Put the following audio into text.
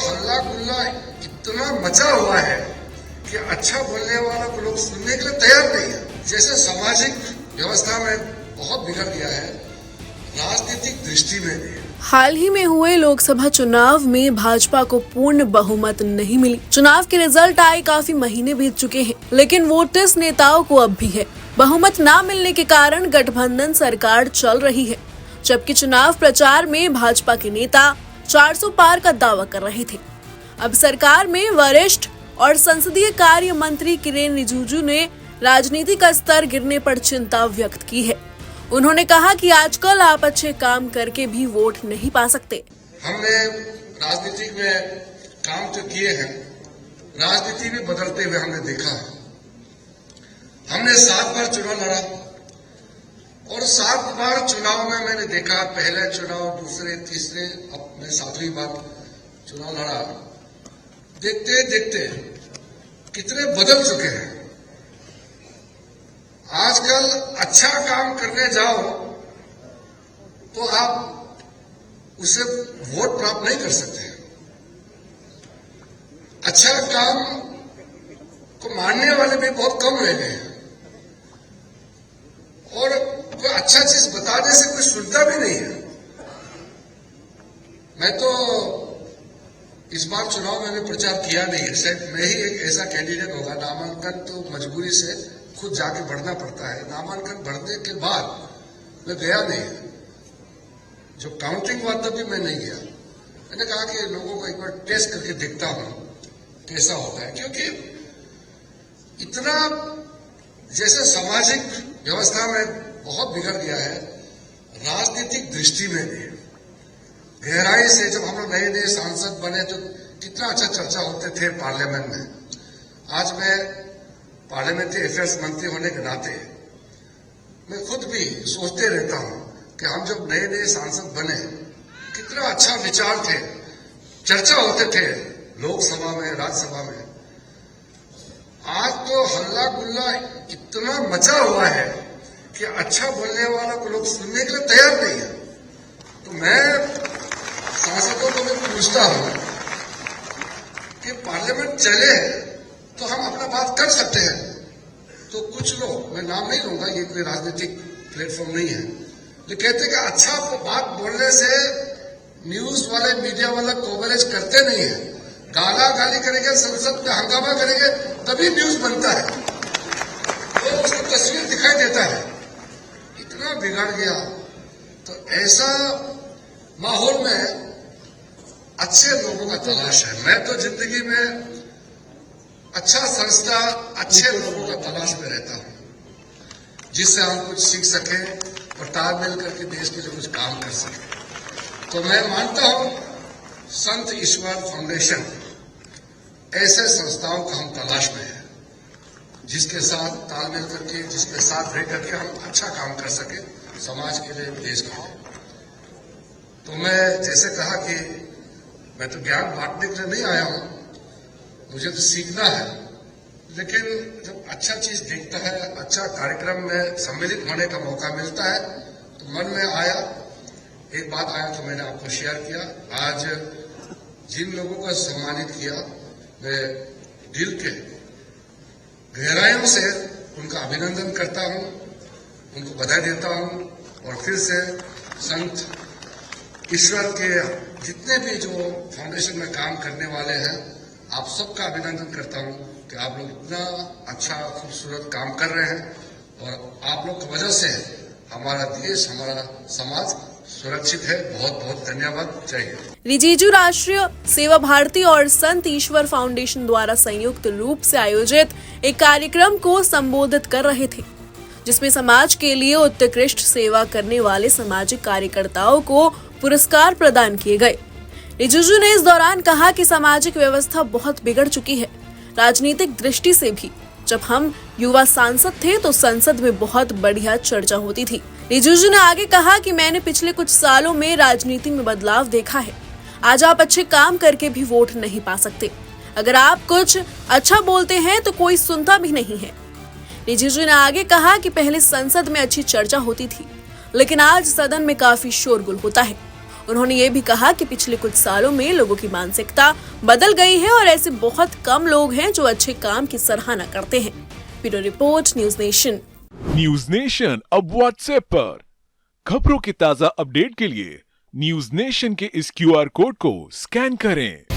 हल्ला गुल्ला इतना मचा हुआ है कि अच्छा बोलने वाला को लोग सुनने के लिए तैयार नहीं है। जैसे सामाजिक व्यवस्था में बहुत बिगड़ गया है, राजनीतिक दृष्टि में भी। हाल ही में हुए लोकसभा चुनाव में भाजपा को पूर्ण बहुमत नहीं मिली। चुनाव के रिजल्ट आए काफी महीने बीत चुके हैं, लेकिन वोटर्स नेताओं को अब भी है। बहुमत न मिलने के कारण गठबंधन सरकार चल रही है, जबकि चुनाव प्रचार में भाजपा के नेता 400 पार का दावा कर रहे थे। अब सरकार में वरिष्ठ और संसदीय कार्य मंत्री किरेन रिजिजू ने राजनीति का स्तर गिरने पर चिंता व्यक्त की है। उन्होंने कहा कि आजकल आप अच्छे काम करके भी वोट नहीं पा सकते। हमने राजनीति में काम तो किए हैं, राजनीति भी बदलते हुए हमने देखा है। हमने 7 बार चुनाव लड़ा और 7 बार चुनाव में मैंने देखा, पहले चुनाव, दूसरे, तीसरे, अब मैं 7वीं बार चुनाव लड़ा। देखते देखते कितने बदल चुके हैं। आजकल अच्छा काम करने जाओ तो आप उसे वोट प्राप्त नहीं कर सकते। अच्छा काम को मानने वाले भी बहुत कम रह गए हैं और कोई अच्छा चीज बताने से कोई सुनता भी नहीं है। मैं तो इस बार चुनाव में प्रचार किया नहीं है, शायद मैं ही एक ऐसा कैंडिडेट होगा। नामांकन तो मजबूरी से खुद जाके भरना पड़ता है। नामांकन भरने के बाद मैं गया नहीं, जो काउंटिंग हुआ तब भी मैं नहीं गया। मैंने कहा कि लोगों को एक बार टेस्ट करके देखता हूं कैसा होता है, क्योंकि इतना जैसे सामाजिक व्यवस्था में बहुत बिगड़ गया है, राजनीतिक दृष्टि में भी गहराई से। जब हम लोग नए नए सांसद बने तो कितना अच्छा चर्चा होते थे पार्लियामेंट में। आज मैं पार्लियामेंट्री अफेयर्स मंत्री होने के नाते मैं खुद भी सोचते रहता हूं कि हम जब नए नए सांसद बने कितना अच्छा विचार थे, चर्चा होते थे लोकसभा में, राज्यसभा में। आज तो हल्ला गुल्ला इतना मचा हुआ है कि अच्छा बोलने वाला को लोग सुनने के लिए तैयार नहीं है। तो मैं सांसदों को मैं पूछता हूं कि पार्लियामेंट चले तो हम अपना बात कर सकते हैं। तो कुछ लोग, मैं नाम नहीं लूंगा, ये कोई राजनीतिक प्लेटफॉर्म नहीं है, जो कहते हैं कि अच्छा बात बोलने से न्यूज वाले, मीडिया वाले कवरेज करते नहीं है। गाला गाली करेंगे, संसद में हंगामा करेंगे, तभी न्यूज बनता है, तो उसकी तस्वीर दिखाई देता है। इतना बिगड़ गया। तो ऐसा माहौल में अच्छे लोगों का तलाश है। मैं तो जिंदगी में अच्छा संस्था, अच्छे लोगों का तलाश में रहता हूं, जिससे हम कुछ सीख सके और तालमेल करके देश के लिए कुछ काम कर सके। तो मैं मानता हूं संत ईश्वर फाउंडेशन ऐसे संस्थाओं का हम तलाश में है, जिसके साथ तालमेल करके, जिसके साथ रह करके हम अच्छा काम कर सके समाज के लिए, देश के लिए। तो मैं जैसे कहा कि मैं तो ज्ञान बांटने के लिए नहीं आया हूं, मुझे तो सीखना है। लेकिन जब अच्छा चीज देखता है, अच्छा कार्यक्रम में सम्मिलित होने का मौका मिलता है, तो मन में आया, एक बात आया तो मैंने आपको शेयर किया। आज जिन लोगों को सम्मानित किया, मैं दिल के गहराइयों से उनका अभिनंदन करता हूं, उनको बधाई देता हूं और फिर से संत ईश्वर के जितने भी जो फाउंडेशन में काम करने वाले हैं, आप सबका अभिनंदन करता हूं कि आप लोग इतना अच्छा खूबसूरत काम कर रहे हैं और आप लोग की वजह से हमारा देश, हमारा समाज सुरक्षित है। बहुत बहुत धन्यवाद। जय हिंद। रिजिजू राष्ट्रीय सेवा भारती और संत ईश्वर फाउंडेशन द्वारा संयुक्त रूप से आयोजित एक कार्यक्रम को संबोधित कर रहे थे, जिसमें समाज के लिए उत्कृष्ट सेवा करने वाले सामाजिक कार्यकर्ताओं को पुरस्कार प्रदान किए गए। रिजिजू ने इस दौरान कहा कि सामाजिक व्यवस्था बहुत बिगड़ चुकी है, राजनीतिक दृष्टि से भी। जब हम युवा सांसद थे तो संसद में बहुत बढ़िया चर्चा होती थी। रिजिजू ने आगे कहा कि मैंने पिछले कुछ सालों में राजनीति में बदलाव देखा है। आज आप अच्छे काम करके भी वोट नहीं पा सकते। अगर आप कुछ अच्छा बोलते हैं तो कोई सुनता भी नहीं है। रिजिजू ने आगे कहा कि पहले संसद में अच्छी चर्चा होती थी, लेकिन आज सदन में काफी शोरगुल होता है। उन्होंने ये भी कहा कि पिछले कुछ सालों में लोगों की मानसिकता बदल गई है और ऐसे बहुत कम लोग हैं जो अच्छे काम की सराहना करते हैं। Bureau report, news nation. News nation अब व्हाट्सएप पर खबरों के ताजा अपडेट के लिए न्यूज नेशन के इस QR कोड को स्कैन करें।